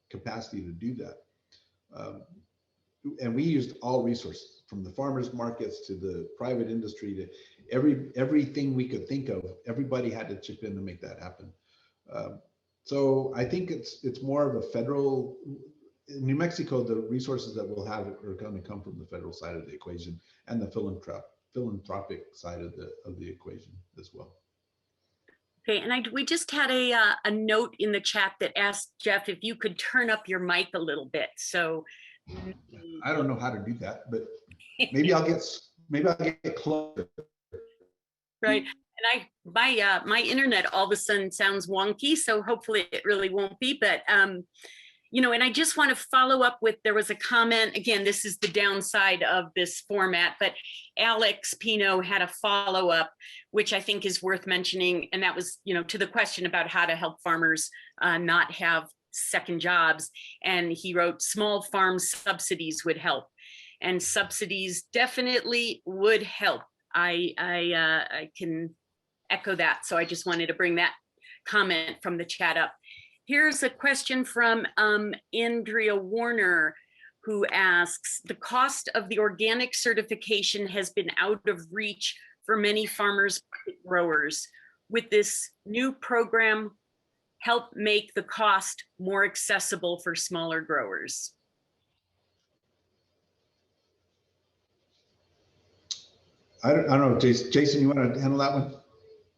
capacity to do that. And we used all resources, from the farmers markets to the private industry to everything we could think of. Everybody had to chip in to make that happen. So I think it's more of a federal. In New Mexico, the resources that we'll have are going to come from the federal side of the equation and the philanthropic side of the equation as well. Okay, and we just had a note in the chat that asked Jeff if you could turn up your mic a little bit. So I don't know how to do that, but maybe I'll get closer. Right, and my internet all of a sudden sounds wonky, so hopefully it really won't be. But you know, and I just want to follow up with, there was a comment, again, this is the downside of this format, but Alex Pino had a follow-up, which I think is worth mentioning. And that was, you know, to the question about how to help farmers not have second jobs. And he wrote, small farm subsidies would help. And subsidies definitely would help. I can echo that. So I just wanted to bring that comment from the chat up. Here's a question from Andrea Warner, who asks, the cost of the organic certification has been out of reach for many farmers growers. With this new program, help make the cost more accessible for smaller growers? I don't know, Jason, you want to handle that one?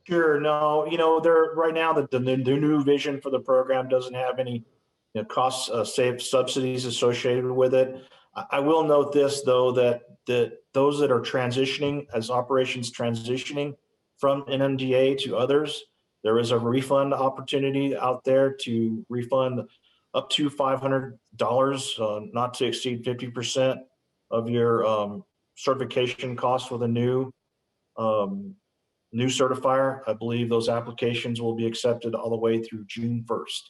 Sure. No, you know, there right now the new vision for the program doesn't have any, you know, cost save subsidies associated with it. I will note this though, that those that are transitioning, as operations transitioning from NMDA to others, there is a refund opportunity out there to refund up to $500, not to exceed 50% of your certification costs with a new certifier. I believe those applications will be accepted all the way through June 1st.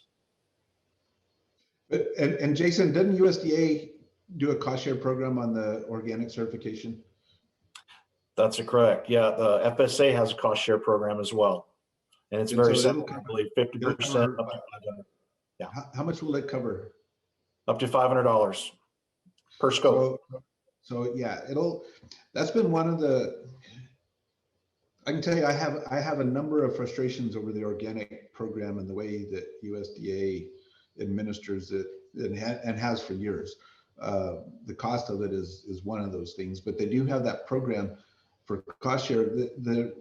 And Jason, doesn't USDA do a cost share program on the organic certification? That's correct. Yeah, the FSA has a cost share program as well. And it's very simple. I believe 50% up to $500. Yeah. How much will it cover? Up to $500 per scope. So yeah, that's been one of the, I can tell you, I have a number of frustrations over the organic program and the way that USDA administers it and has for years. The cost of it is one of those things, but they do have that program for cost share. The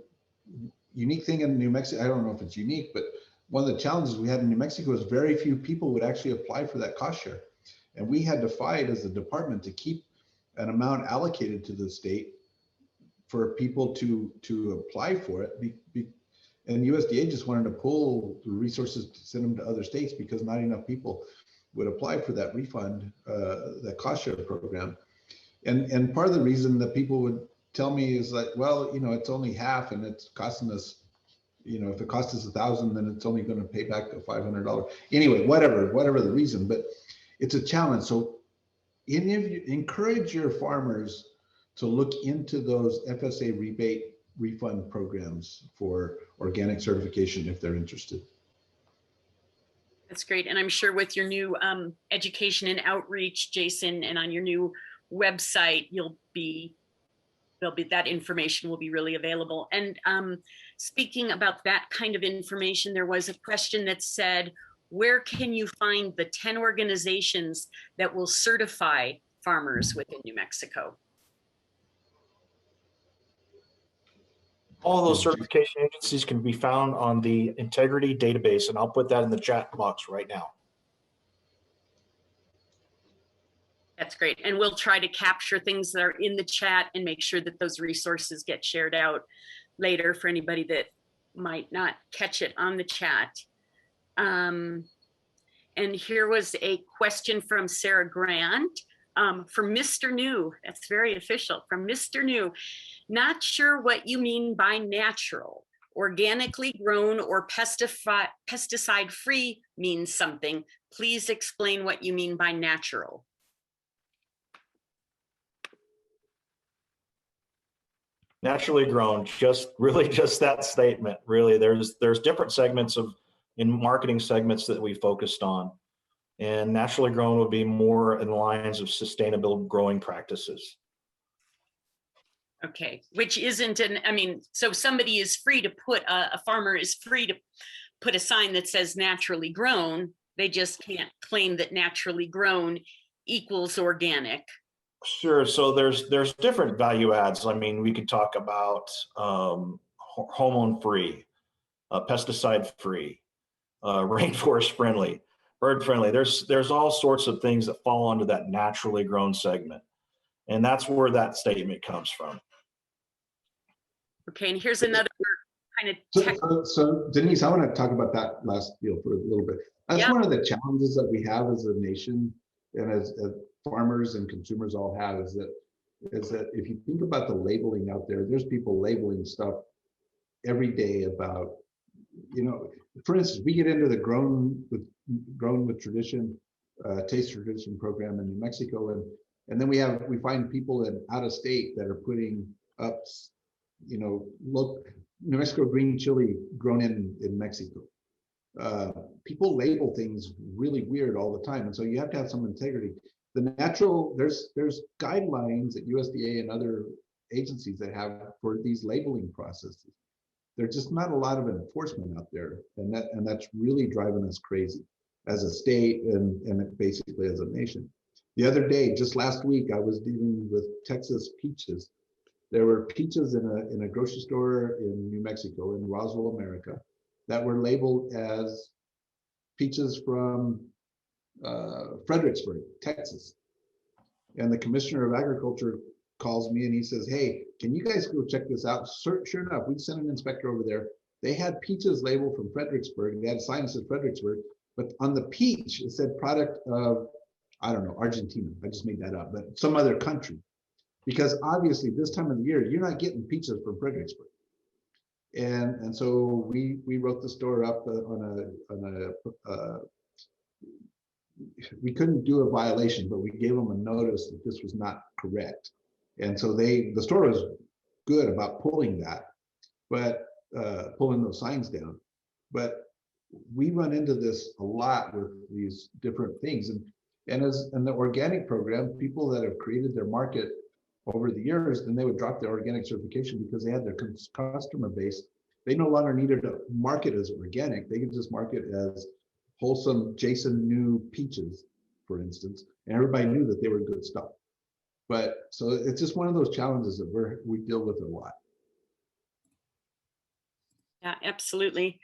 unique thing in New Mexico, I don't know if it's unique, but one of the challenges we had in New Mexico is very few people would actually apply for that cost share. And we had to fight as a department to keep an amount allocated to the state for people to apply for it. And USDA just wanted to pull the resources to send them to other states because not enough people would apply for that refund, that cost share program. And part of the reason that people would tell me is like, well, you know, it's only half and it's costing us, you know, if it costs us $1,000, then it's only going to pay back the $500. Anyway, whatever the reason, but it's a challenge. So encourage your farmers to look into those FSA rebate refund programs for organic certification if they're interested. That's great. And I'm sure with your new education and outreach, Jason, and on your new website, that information will be really available. And speaking about that kind of information, there was a question that said, where can you find the 10 organizations that will certify farmers within New Mexico? All those certification agencies can be found on the integrity database, and I'll put that in the chat box right now. That's great. And we'll try to capture things that are in the chat and make sure that those resources get shared out later for anybody that might not catch it on the chat. And here was a question from Sarah Grant for Mr. New. That's very official. From Mr. New. Not sure what you mean by natural. Organically grown or pesticide-free means something. Please explain what you mean by natural. Naturally grown, just that statement. Really, there's different segments in marketing segments that we focused on, and naturally grown would be more in the lines of sustainable growing practices. Okay, which isn't so somebody is free to put, a farmer is free to put a sign that says naturally grown. They just can't claim that naturally grown equals organic. Sure. So there's different value adds. I mean, we could talk about hormone free, pesticide free, rainforest friendly, bird friendly. There's all sorts of things that fall under that naturally grown segment, and that's where that statement comes from. Okay, and here's another kind of so Denise, I want to talk about that last deal for a little bit. That's one of the challenges that we have as a nation, and as farmers and consumers all have, is that if you think about the labeling out there, there's people labeling stuff every day about, for instance, we get into the grown with tradition, taste tradition program in New Mexico, and then we find people out of state that are putting up, look, New Mexico green chili grown in Mexico. People label things really weird all the time, and so you have to have some integrity. The natural, there's guidelines at USDA and other agencies that have for these labeling processes. There's just not a lot of enforcement out there, and that's really driving us crazy as a state and basically as a nation. The other day, just last week, I was dealing with Texas peaches. There were peaches in a grocery store in New Mexico, in Roswell, America, that were labeled as peaches from Fredericksburg, Texas. And the commissioner of agriculture calls me and he says, "Hey, can you guys go check this out?" Sure enough, we sent an inspector over there. They had peaches labeled from Fredericksburg. They had signs that said Fredericksburg, but on the peach, it said product of, I don't know, Argentina. I just made that up, but some other country. Because obviously this time of the year, you're not getting peaches from Fredericksburg. And so we wrote the store up we couldn't do a violation, but we gave them a notice that this was not correct. And so the store was good about pulling that, but pulling those signs down. But we run into this a lot with these different things. And in the organic program, people that have created their market over the years, then they would drop their organic certification because they had their customer base. They no longer needed to market as organic. They could just market as wholesome Jason New peaches, for instance, and everybody knew that they were good stuff. But so it's just one of those challenges that we deal with a lot. Yeah, absolutely.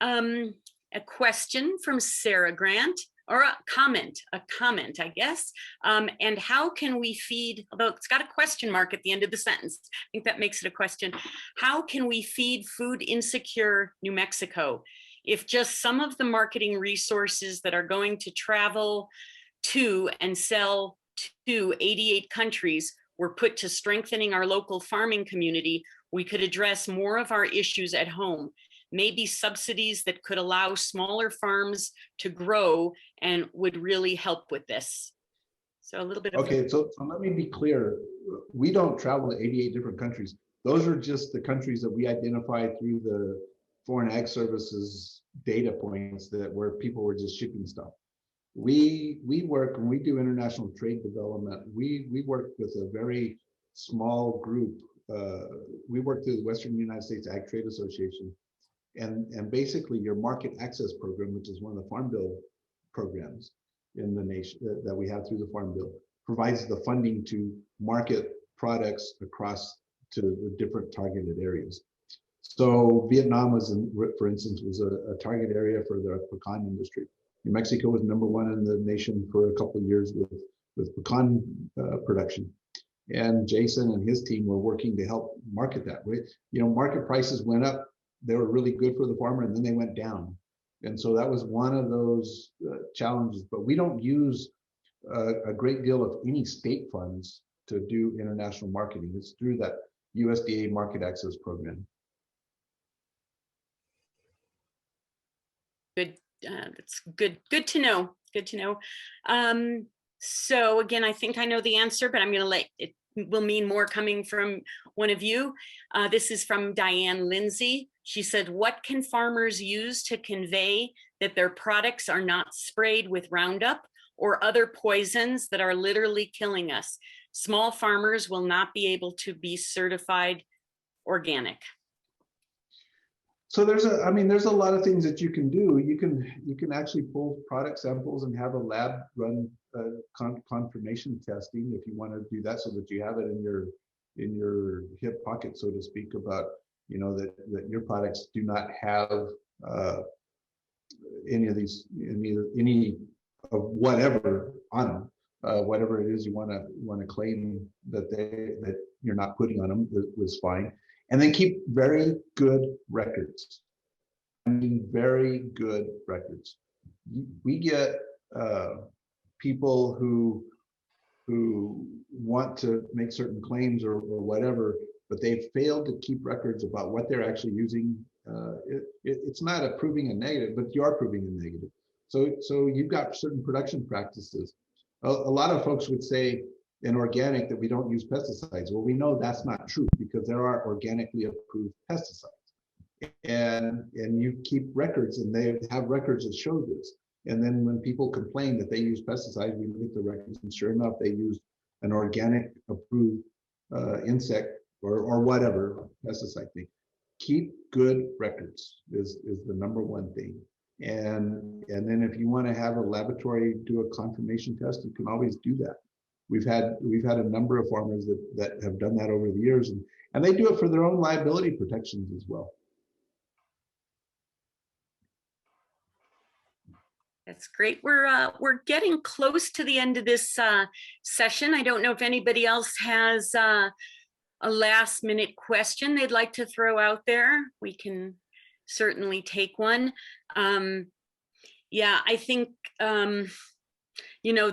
A question from Sarah Grant, or a comment, I guess. And how can we feed, although it's got a question mark at the end of the sentence, I think that makes it a question. How can we feed food insecure New Mexico? If just some of the marketing resources that are going to travel to and sell to 88 countries were put to strengthening our local farming community, we could address more of our issues at home. Maybe subsidies that could allow smaller farms to grow and would really help with this. So a little bit of— Okay, so let me be clear. We don't travel to 88 different countries. Those are just the countries that we identify through foreign ag services data points that where people were just shipping stuff. We work, when we do international trade development, we work with a very small group. We work through the Western United States Ag Trade Association, and basically your market access program, which is one of the Farm Bill programs in the nation that we have through the Farm Bill, provides the funding to market products across to the different targeted areas. So Vietnam was, for instance, was a target area for the pecan industry. New Mexico was #1 in the nation for a couple of years with pecan production. And Jason and his team were working to help market that way. You know, market prices went up. They were really good for the farmer, and then they went down. And so that was one of those challenges. But we don't use a great deal of any state funds to do international marketing. It's through that USDA market access program. Good. That's good. Good to know. Good to know. So again, I think I know the answer, but I'm going to let it will mean more coming from one of you. This is from Diane Lindsay. She said, what can farmers use to convey that their products are not sprayed with Roundup or other poisons that are literally killing us? Small farmers will not be able to be certified organic. So there's a lot of things that you can do. You can actually pull product samples and have a lab run confirmation testing if you want to do that, so that you have it in your hip pocket, so to speak, about, you know, that your products do not have any of whatever on them, whatever it is you want to claim that you're not putting on them was fine. And then keep very good records. I mean, very good records. We get people who want to make certain claims or whatever, but they've failed to keep records about what they're actually using. It's not a proving a negative, but you are proving a negative. So you've got certain production practices. A lot of folks would say in organic that we don't use pesticides. Well, we know that's not true, because there are organically approved pesticides, and you keep records, and they have records that show this. And then when people complain that they use pesticides, we look at the records, and sure enough, they used an organic approved insect or whatever pesticide thing. Keep good records is the #1 thing. And then if you want to have a laboratory do a confirmation test, you can always do that. We've had a number of farmers that have done that over the years, and they do it for their own liability protections as well. That's great. We're getting close to the end of this session. I don't know if anybody else has a last minute question they'd like to throw out there. We can certainly take one. Yeah, I think, you know,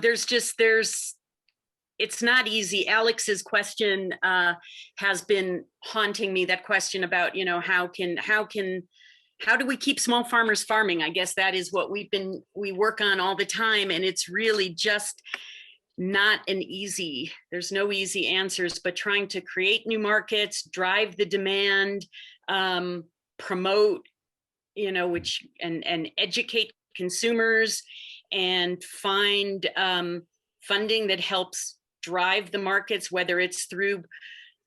it's not easy. Alex's question has been haunting me, that question about, you know, how do we keep small farmers farming? I guess that is what we work on all the time. And it's really just not there's no easy answers, but trying to create new markets, drive the demand, promote, you know, and educate consumers, and find funding that helps drive the markets, whether it's through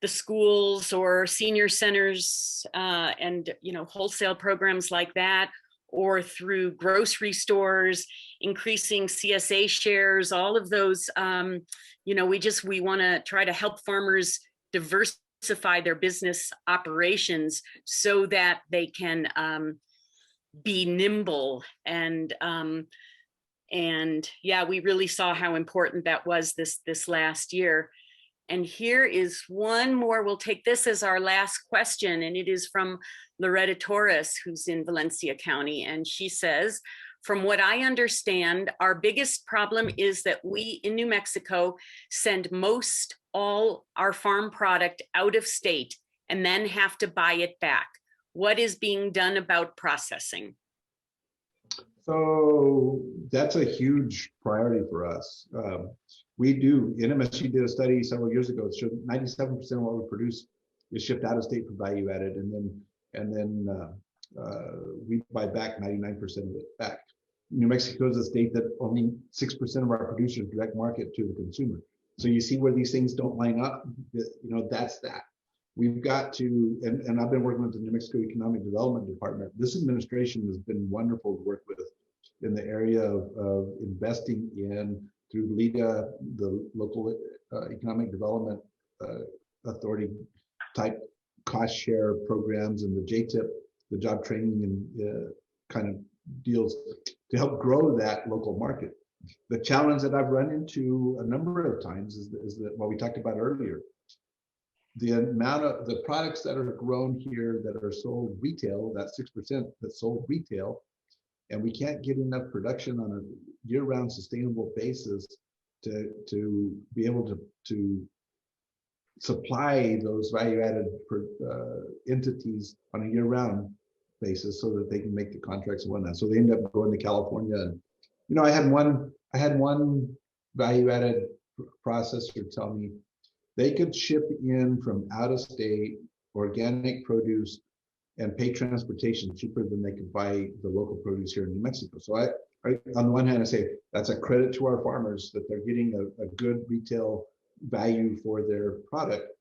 the schools or senior centers and, you know, wholesale programs like that, or through grocery stores, increasing CSA shares, all of those. You know, we want to try to help farmers diversify their business operations so that they can be nimble. And yeah, we really saw how important that was this last year. And here is one more. We'll take this as our last question, and it is from Loretta Torres, who's in Valencia County. And she says, from what I understand, our biggest problem is that we in New Mexico send most all our farm product out of state and then have to buy it back. What is being done about processing? So that's a huge priority for us. NMFMA did a study several years ago that showed 97% of what we produce is shipped out of state for value added, and then we buy back 99% of it back. New Mexico is a state that only 6% of our producers direct market to the consumer. So you see where these things don't line up, that's that. We've got to, and I've been working with the New Mexico Economic Development Department. This administration has been wonderful to work with in the area of investing in, through LEDA, the local economic development authority type cost share programs, and the JTIP, the job training and kind of deals to help grow that local market. The challenge that I've run into a number of times is that what we talked about earlier, the amount of the products that are grown here that are sold retail, that 6% that's sold retail, and we can't get enough production on a year-round sustainable basis to be able to supply those value-added entities on a year-round basis so that they can make the contracts and whatnot. So they end up going to California. And I had one value-added processor tell me they could ship in from out of state organic produce and pay transportation cheaper than they could buy the local produce here in New Mexico. So I on the one hand, I say that's a credit to our farmers that they're getting a good retail value for their product,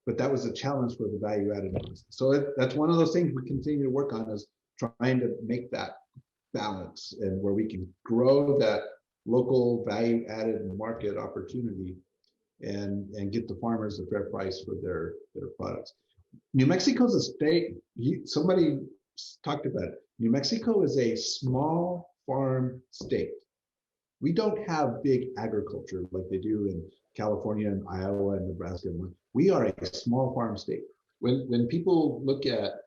but that was a challenge for the value added. So that's one of those things we continue to work on, is trying to make that balance, and where we can grow that local value added market opportunity and get the farmers a fair price for their products. New Mexico is a state, somebody talked about it. New Mexico is a small farm state. We don't have big agriculture like they do in California and Iowa and Nebraska. We are a small farm state. When people look at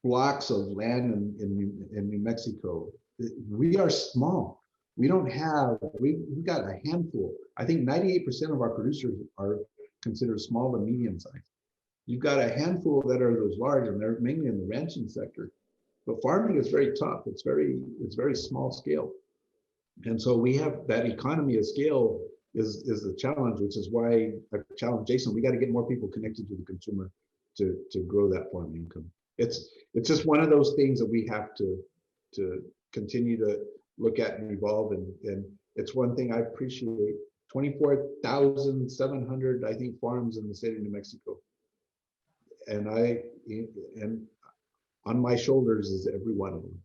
blocks of land in New Mexico, we are small. We don't have, we've got a handful. I think 98% of our producers are considered small to medium size. You've got a handful that are those large, and they're mainly in the ranching sector. But farming is very tough. It's very small scale. And so we have that economy of scale is the challenge, which is why I challenge Jason, we got to get more people connected to the consumer to grow that farm income. It's just one of those things that we have to continue to look at and evolve. And it's one thing I appreciate. 24,700, I think, farms in the state of New Mexico. And on my shoulders is every one of them.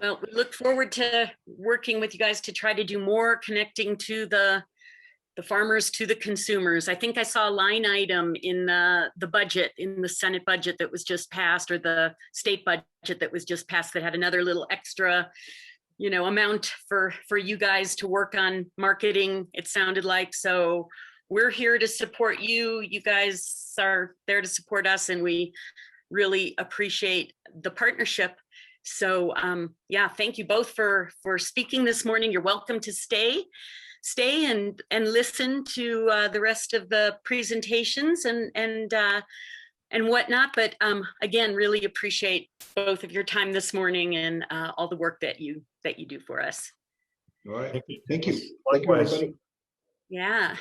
Well, we look forward to working with you guys to try to do more connecting to the farmers to the consumers. I think I saw a line item in the budget, in the Senate budget that was just passed, or the state budget that was just passed, that had another little extra, amount for you guys to work on marketing, it sounded like. So we're here to support you. You guys are there to support us, and we really appreciate the partnership. So yeah, thank you both for speaking this morning. You're welcome to stay and listen to the rest of the presentations and whatnot. But again, really appreciate both of your time this morning and all the work that you do for us. All right. Thank you. Likewise. Thank you, everybody. Yeah.